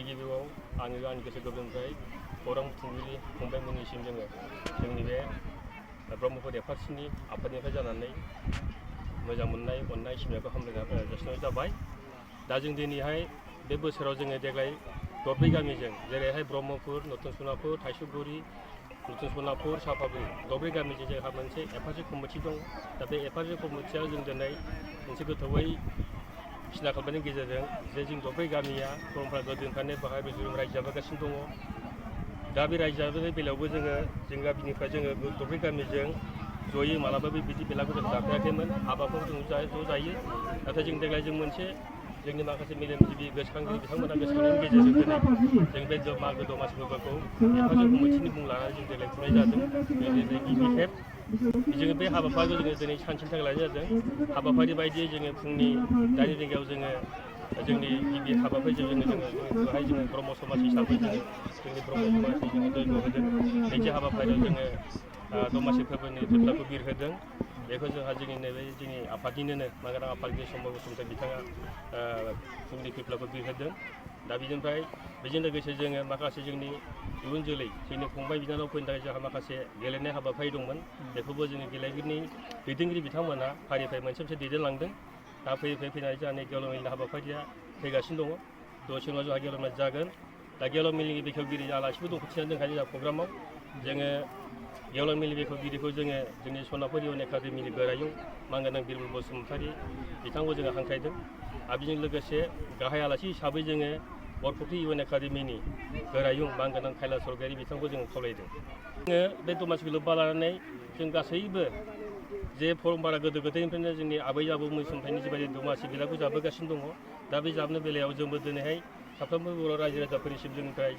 गिबियाव आंनि गोसो गोरबोनिफ्राय खौरां बुथुमगिरि फंबायमोननिसिम जोंनि बे ब्रह्मपुर एफआरसिनि आफादनिफ्राय जानानै मोजां मोननाय अननाय सिबिनायखौ हामलायनाय जासिनाय जाबाय। दा जों दिनैहाय बे बोसोराव जोङो देग्लाय दरब्रै गामिजों जेरैहाय ब्रह्मपुर, नतुन सनापुर, थाइसुगुरि, नतुन सनापुर, सापागुरि दरब्रै गामिजों जोंहा मोनसे एफआरसि कमिटि दं। दा बे एफआरसि कमिटिया जों दिनै मोनसे गोथौयै सिन्था खालामनायनि गेजेरजों जे जों दरब्रै गामिया परम्परा गोदोनिफ्रायनो बाहाय रायजो जाबोगासिनो दङ। दा बे रायजो जाबोनाय बेलायावबो जों गामिनिफ्राय दरब्रै गामिजों जयै मालाबाबो बिदि बेलाखौ जों जाफेराखैमोन। हाबाखौ जों ज' जायो। नाथाय जों देग्लाय जों मोनसे जोंनि माखासे मेलेमजिबि गोसोखांगिरि बिथांमोना गोसोखांनायनि गेजेरजों दिनै जों बे मागो दमासि फोरबोखौ एफाजि कमिटिनि मुं लानानै जों देग्लाय खुंनाय जादों। गिबि खेब जोङो बे हाबाफारिखौ जोङो दिनै सानसेनि थाखाय लानाय जादों। हाबाफारि बायदियै जोङो फुंनि 8 रिंगायाव जोंनि गिबि हाबाफारिजों बेवहाय ब्रह्म समाज हिसाबै जोंनि ब्रह्म समाजनि जयग होदों। नैथि हाबाफारियाव जोङो दमासि फोरबोनि थुख्लाखौ बिरहोदों। बेखौ जोंनि आफादनिनो मानगोनां आफादगिरि सम्बर बसुमतारी बिथाङा फुंनि थुख्लाखौ बिरहोदों। दा बेजों लोगोसे जोङो माखासे जोंनि इयुन जोलै जोंनि फंबाय बिनानावफोरनि थाखाय जोंहा माखासे गेलेनाय हाबाफारि दंमोन। बेखौबो जोङो गेलेगिरिनि दैदेनगिरि बिथांमोना फारि मोनसे दैदेनलांदों। दा फैनानै जोंहा गेवलां मेलनि हाबाफारिया फैगासिनो दङ। दसे उनाव जोंहा गेवलां मेल जागोन। दा गेवलां मेलनि बेखेवगिरि आलासिबो दंखिथिनानै दोनखायो जोंहा प्रग्रामाव। जोङो गेवलां मेलनि बेखेवगिरिखौ जोंनि सनापुर इउएन एकाडेमिनि गोरायुं मानगोनां बिरबल बसुमतारी बिथांखौ जोङो हांख्रायदों। आरो बेजों लोगोसे गाहाय आलासि हिसाबै जोङो बरफुख्रि इउएन एकाडेमिनि गोरायुं मानगोनां कैलास सरगयारि बिथांखौ जोङो खावलायदों। जोङो बे दमासिखौ लोब्बा लानानै जों गासैबो जे परम्परा गोदो गोदायनिफ्रायनो जोंनि आबै आबौमोननि समनिफ्रायनो जिबायदि दमासि बेलाखौ जाबोगासिनो दङ। दा बे जाबनाय बेलायाव जोंबो दिनैहाय साफ्रोमबो बर' रायजो राजाफोरनिसिम जोंनिफ्राय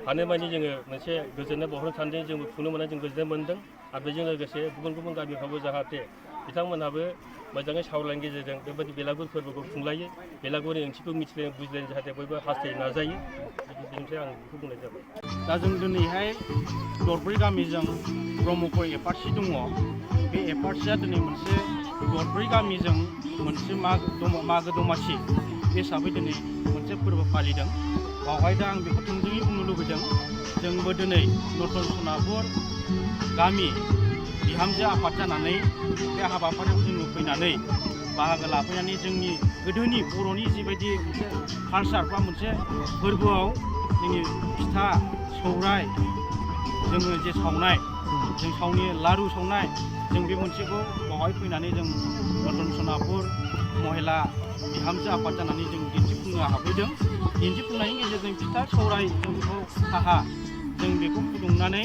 हानायमानि मोनसे गोजोननाय बावहरनो सानदों। जोंबो खुंनो मोननाय जों गोजोननाय मोनदों। आरो बेजों लोगोसे गुबुन गामिफ्रावबो जाहाथे बिथांमोनहाबो मोजाङै सावरायनायनि गेजेरजों बेबायदि बेलागुर फोरबोखौ खुंलायो। बेलागुरनि ओंथिखौ मिथिलायनो बुजिलायनो जाहाथे बयबो हास्थायनो नाजायो। बेनिफ्राय आं बेखौ बुंनाय जाबाय। दा जों दिनैहाय दरब्रै गामिजों ब्रह्मपुर एफआरसि दङ। बे एफआरसिया दिनै मोनसे दरब्रै गामिजों मोनसे मागो दमासि बे हिसाबै दिनै मोनसे फोरबो फालिदों। बावहाय दा आं बेखौ थोंजोङै बुंनो लुबैदों। जोंबो दिनै नतुन सनापुर गामि बिहामजो आफाद जानानै बे हाबाफारियाव जोङो फैनानै बाहागो लाफैनानै जोंनि गोदोनि बर'नि जिबायदि मोनसे कालसार बा मोनसे फोरबोआव जोंनि फिथा सौराय जोङो जे सावनाय जों सावनि लारु सावनाय जों बे मोनसेखौ बावहाय फैनानै जों नतुन सनापुर महिला बिहामजो आफाद जानानै जों दिन्थिफुंनो हाफैदों। दिन्थिफुंनायनि गेजेरजों फिथा सौराय जों बेखौ साहा जों बेखौ फुदुंनानै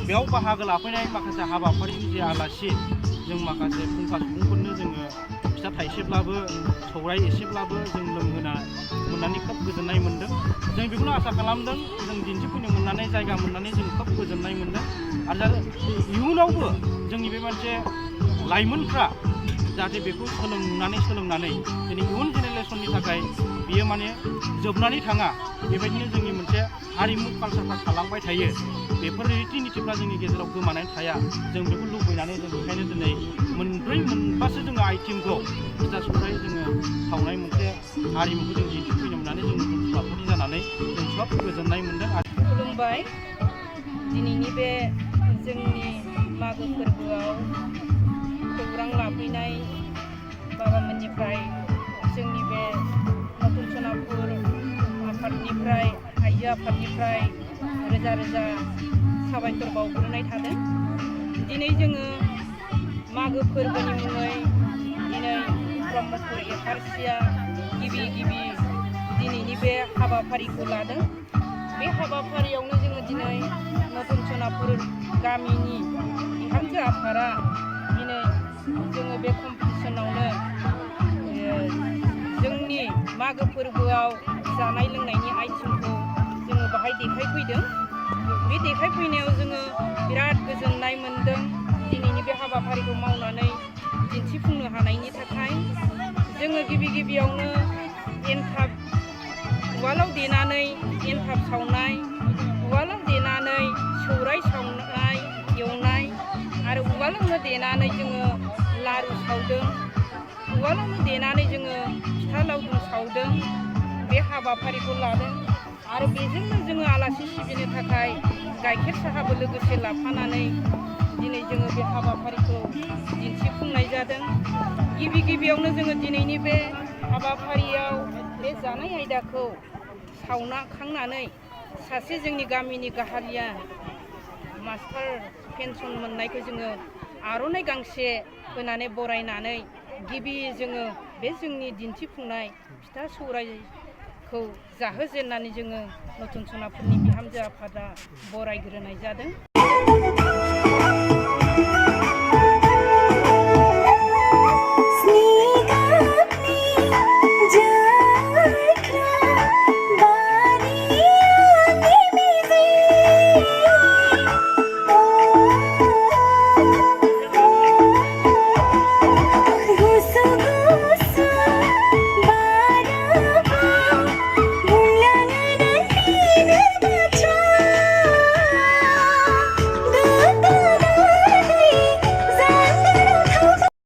बेयाव बाहागो लाफैनाय माखासे हाबाफारिनि जे आलासि जों माखासे फुंखा सुबुंफोरनो जोङो फिथा थाइसेब्लाबो सौराय एसेब्लाबो जों लोंहोना मोननानै खोब गोजोननाय मोनदों। जों बेखौनो आसा खालामदों जों दिन्थिफुंनो मोननानै जायगा मोननानै जों खोब गोजोननाय मोनदों। आरो इयुनावबो जोंनि बे मोनसे लाइमोनफ्रा जाहाथे बेखौ सोलोंनानै दिनै इयुन जेनेरेसननि थाखाय बियो जोबनानै थाङा। बेबायदिनो जोंनि मोनसे हारिमु कालसारफ्रा थालांबाय थायो। बेफोर रिति नितिफ्रा जोंनि गेजेराव गोमानानै थाया। जों बेखौ लुबैनानै जों बेखायनो दिनै मोनबासो जोङो आइटेमखौ फिथा सौराय जोङो सावनाय मोनसे हारिमुखौ जों दिन्थिफैनो मोननानै जों नतुन सनापुरनि जानानै जों खोब गोजोननाय मोनदों। खुलुमबाय। दिनैनि बे जोंनि मागो फोरबोआव खौरां लाफैनाय बाबामोननिफ्राय जोंनि बे नतुन सनापुर आफादनिफ्राय आइजो आफादनिफ्राय रोजा रोजा साबायखर बावग्रोनाय थादों। दिनै जोङो मागो फोरबोनि मुङै दिनै ब्रह्मपुर एफआरसिया गिबि दिनैनि बे हाबाफारिखौ लादों। बे हाबाफारियावनो जोङो दिनै नतुन सनापुर गामिनि बिहामजो आफादा दिनै जोङो बे कम्पिटिसनावनो मागो फोरबोआव जानाय लोंनायनि आइटेमखौ जोङो बाहाय देखायफैदों। बे देखायफैनायाव जोङो बिराद गोजोननाय मोनदों दिनैनि बे हाबाफारिखौ मावनानै दिन्थिफुंनो हानायनि थाखाय। जोङो गिबियावनो एन्थाब उवालाव देनानै एन्थाब सावनाय, उवालाव देनानै सौराय सावनाय एवनाय आरो उवालावनो देनानै जोङो लारु सावदों, उवालावनो देनानै जोङो फिथा लावदुम सावदों। बे हाबाफारिखौ लादों आरो बेजोंनो जोङो आलासि सिबिनो थाखाय गाइखेर साहाबो लोगोसे लाफानानै दिनै जोङो बे हाबाफारिखौ दिन्थिफुंनाय जादों। गिबियावनो जोङो दिनैनि बे हाबाफारियाव बे जानाय आयदाखौ सावना खांनानै सासे जोंनि गामिनि गाहालिया मास्टार पेन्सन मोननायखौ जोङो आर'नाइ गांसे होनानै बरायनानै जोङो बे जोंनि दिन्थिफुंनाय फिथा सौरायखौ जाहोजेननानै जोङो नथुन सनापुरनि बिहामजो आफादा बरायग्रोनाय जादों।